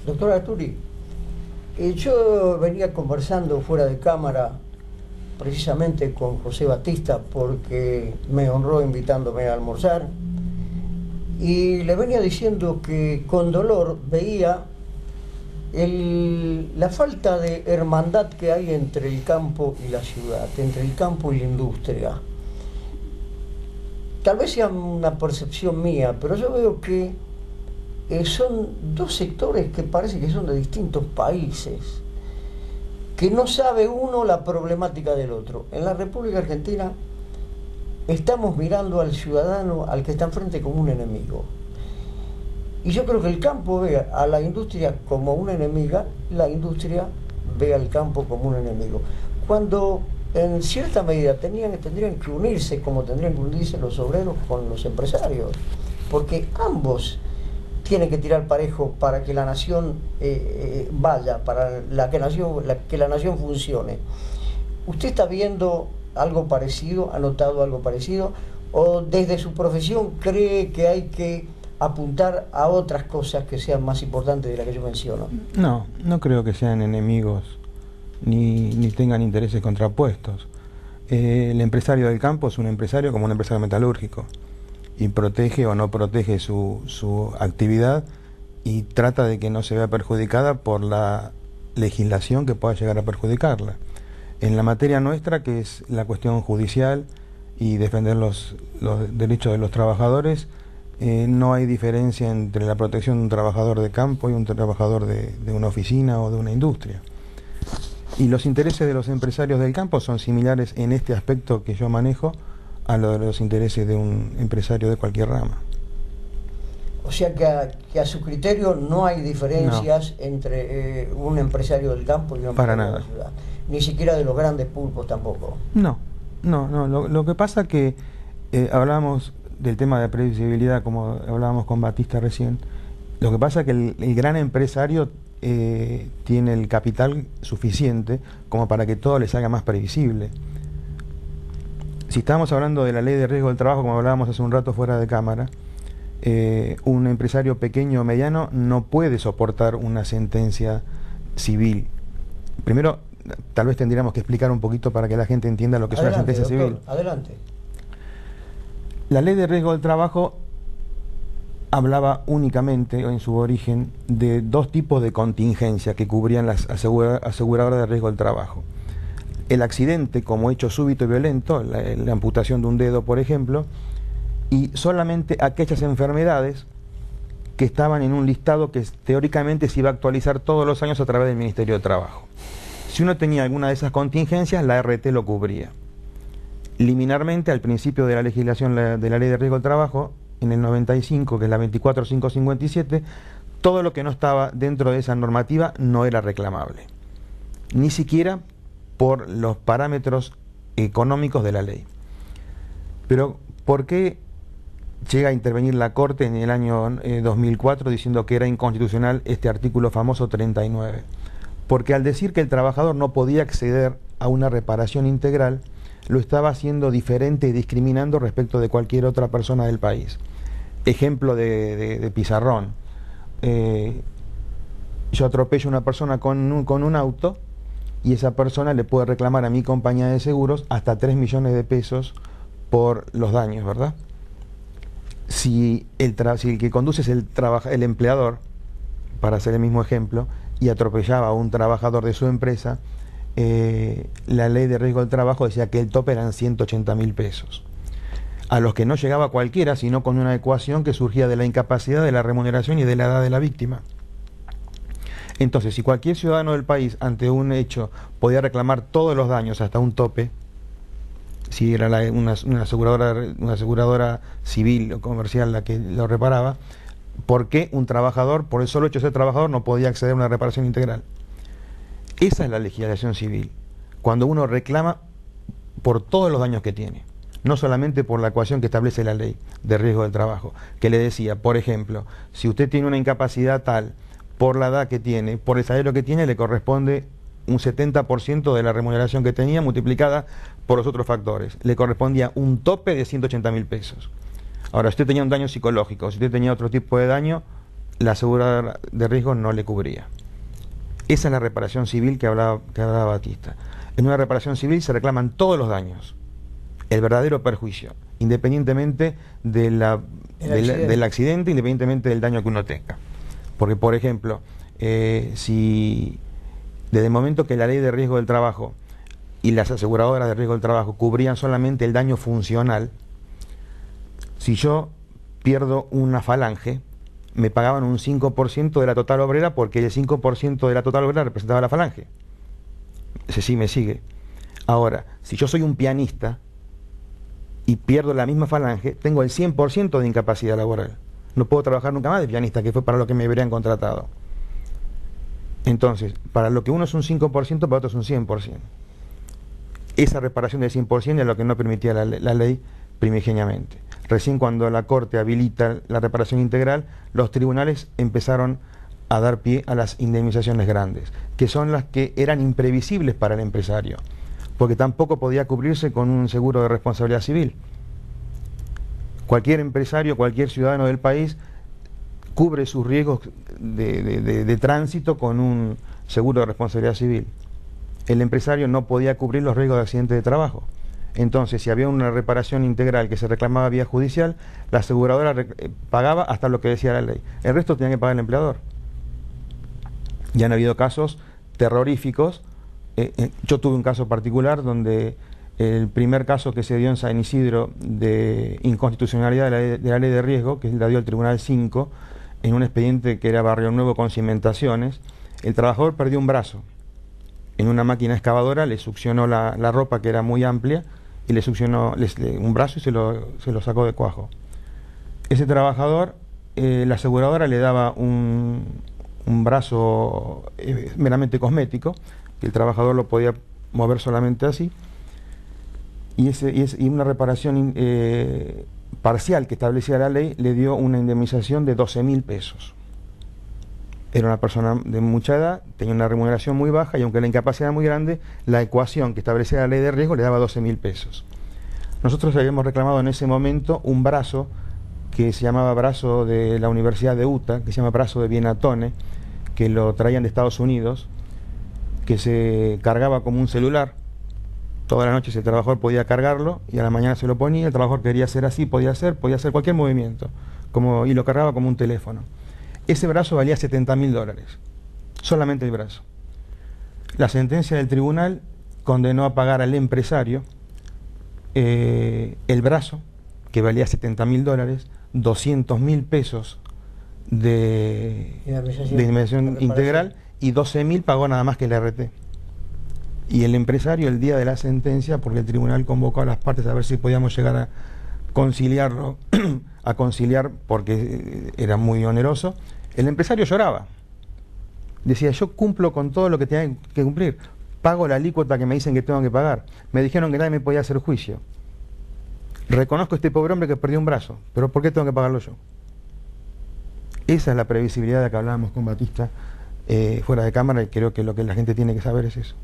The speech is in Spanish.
Doctor Arturi, yo venía conversando fuera de cámara precisamente con José Batista porque me honró invitándome a almorzar y le venía diciendo que con dolor veía la falta de hermandad que hay entre el campo y la ciudad, entre el campo y la industria. Tal vez sea una percepción mía, pero yo veo que son dos sectores que parece que son de distintos países, que no sabe uno la problemática del otro. En la República Argentina estamos mirando al ciudadano, al que está enfrente, como un enemigo. Y yo creo que el campo ve a la industria como una enemiga, la industria ve al campo como un enemigo. Cuando en cierta medida tendrían que unirse, como tendrían que unirse los obreros con los empresarios, porque ambos tienen que tirar parejo para que la nación vaya, para que la nación funcione. ¿Usted está viendo algo parecido, ha notado algo parecido, o desde su profesión cree que hay que apuntar a otras cosas que sean más importantes de las que yo menciono? No, no creo que sean enemigos ni tengan intereses contrapuestos. El empresario del campo es un empresario como un empresario metalúrgico y protege o no protege su actividad y trata de que no se vea perjudicada por la legislación que pueda llegar a perjudicarla. En la materia nuestra, que es la cuestión judicial y defender los derechos de los trabajadores, no hay diferencia entre la protección de un trabajador de campo y un trabajador de una oficina o de una industria. Y los intereses de los empresarios del campo son similares en este aspecto que yo manejo a los intereses de un empresario de cualquier rama. O sea que a su criterio no hay diferencias entre un empresario del campo y un empresario de la ciudad. Ni siquiera de los grandes pulpos tampoco. No. Lo que pasa que hablábamos del tema de previsibilidad, como hablábamos con Batista recién. Lo que pasa es que el gran empresario tiene el capital suficiente como para que todo le salga más previsible. Si estamos hablando de la ley de riesgo del trabajo, como hablábamos hace un rato fuera de cámara, un empresario pequeño o mediano no puede soportar una sentencia civil. Primero, tal vez tendríamos que explicar un poquito para que la gente entienda lo que es una sentencia civil. Adelante. La ley de riesgo del trabajo hablaba únicamente, en su origen, de dos tipos de contingencia que cubrían las aseguradoras de riesgo del trabajo. El accidente como hecho súbito y violento, la amputación de un dedo, por ejemplo, y solamente aquellas enfermedades que estaban en un listado que teóricamente se iba a actualizar todos los años a través del Ministerio de Trabajo. Si uno tenía alguna de esas contingencias, la RT lo cubría. Liminarmente, al principio de la legislación de la Ley de Riesgo del Trabajo, en el 95, que es la 24557, todo lo que no estaba dentro de esa normativa no era reclamable, ni siquiera por los parámetros económicos de la ley. Pero, ¿por qué llega a intervenir la Corte en el año 2004 diciendo que era inconstitucional este artículo famoso 39? Porque al decir que el trabajador no podía acceder a una reparación integral, lo estaba haciendo diferente y discriminando respecto de cualquier otra persona del país. Ejemplo de pizarrón. Yo atropello a una persona con un auto y esa persona le puede reclamar a mi compañía de seguros hasta 3 millones de pesos por los daños, ¿verdad? Si el que conduce es el empleador, para hacer el mismo ejemplo, y atropellaba a un trabajador de su empresa, la ley de riesgo del trabajo decía que el tope eran 180.000 pesos. A los que no llegaba cualquiera, sino con una ecuación que surgía de la incapacidad, de la remuneración y de la edad de la víctima. Entonces, si cualquier ciudadano del país ante un hecho podía reclamar todos los daños hasta un tope, si era una aseguradora civil o comercial la que lo reparaba, ¿por qué un trabajador, por el solo hecho de ser trabajador, no podía acceder a una reparación integral? Esa es la legislación civil, cuando uno reclama por todos los daños que tiene, no solamente por la ecuación que establece la ley de riesgo del trabajo, que le decía, por ejemplo, si usted tiene una incapacidad tal, por la edad que tiene, por el salario que tiene, le corresponde un 70% de la remuneración que tenía multiplicada por los otros factores. Le correspondía un tope de 180.000 pesos. Ahora, si usted tenía un daño psicológico, si usted tenía otro tipo de daño, la aseguradora de riesgo no le cubría. Esa es la reparación civil que hablaba Batista. En una reparación civil se reclaman todos los daños, el verdadero perjuicio, independientemente del accidente, independientemente del daño que uno tenga. Porque, por ejemplo, si desde el momento que la ley de riesgo del trabajo y las aseguradoras de riesgo del trabajo cubrían solamente el daño funcional, si yo pierdo una falange, me pagaban un 5% de la total obrera, porque el 5% de la total obrera representaba la falange. Ese sí me sigue. Ahora, si yo soy un pianista y pierdo la misma falange, tengo el 100% de incapacidad laboral. No puedo trabajar nunca más de pianista, que fue para lo que me habrían contratado. Entonces, para lo que uno es un 5%, para otro es un 100%. Esa reparación del 100% es lo que no permitía la ley primigeniamente. Recién cuando la Corte habilita la reparación integral, los tribunales empezaron a dar pie a las indemnizaciones grandes, que son las que eran imprevisibles para el empresario, porque tampoco podía cubrirse con un seguro de responsabilidad civil. Cualquier empresario, cualquier ciudadano del país cubre sus riesgos de tránsito con un seguro de responsabilidad civil. El empresario no podía cubrir los riesgos de accidente de trabajo. Entonces, si había una reparación integral que se reclamaba vía judicial, la aseguradora pagaba hasta lo que decía la ley. El resto tenía que pagar el empleador. Ya han habido casos terroríficos. Yo tuve un caso particular donde el primer caso que se dio en San Isidro de inconstitucionalidad de la ley de riesgo, que la dio el Tribunal 5, en un expediente que era Barrio Nuevo con cimentaciones, el trabajador perdió un brazo. En una máquina excavadora le succionó la ropa, que era muy amplia, y le succionó un brazo y se lo sacó de cuajo. Ese trabajador, la aseguradora le daba un brazo meramente cosmético, que el trabajador lo podía mover solamente así, y una reparación parcial que establecía la ley le dio una indemnización de 12.000 pesos. Era una persona de mucha edad, tenía una remuneración muy baja, y aunque la incapacidad era muy grande, la ecuación que establecía la ley de riesgo le daba 12.000 pesos. Nosotros habíamos reclamado en ese momento un brazo que se llamaba brazo de la Universidad de Utah, que se llama brazo de Bienatone, que lo traían de Estados Unidos, que se cargaba como un celular. Todas las noches el trabajador podía cargarlo y a la mañana se lo ponía. El trabajador quería hacer así, podía hacer cualquier movimiento, y lo cargaba como un teléfono. Ese brazo valía $70.000, solamente el brazo. La sentencia del tribunal condenó a pagar al empresario el brazo, que valía $70.000, 200.000 pesos de indemnización integral, y 12.000 pagó nada más que el RT. Y el empresario, el día de la sentencia, porque el tribunal convocó a las partes a ver si podíamos llegar a conciliarlo, a conciliar, porque era muy oneroso, el empresario lloraba. Decía: yo cumplo con todo lo que tenía que cumplir, pago la alícuota que me dicen que tengo que pagar, me dijeron que nadie me podía hacer juicio, reconozco a este pobre hombre que perdió un brazo, pero ¿por qué tengo que pagarlo yo? Esa es la previsibilidad de la que hablábamos con Batista fuera de cámara, y creo que lo que la gente tiene que saber es eso.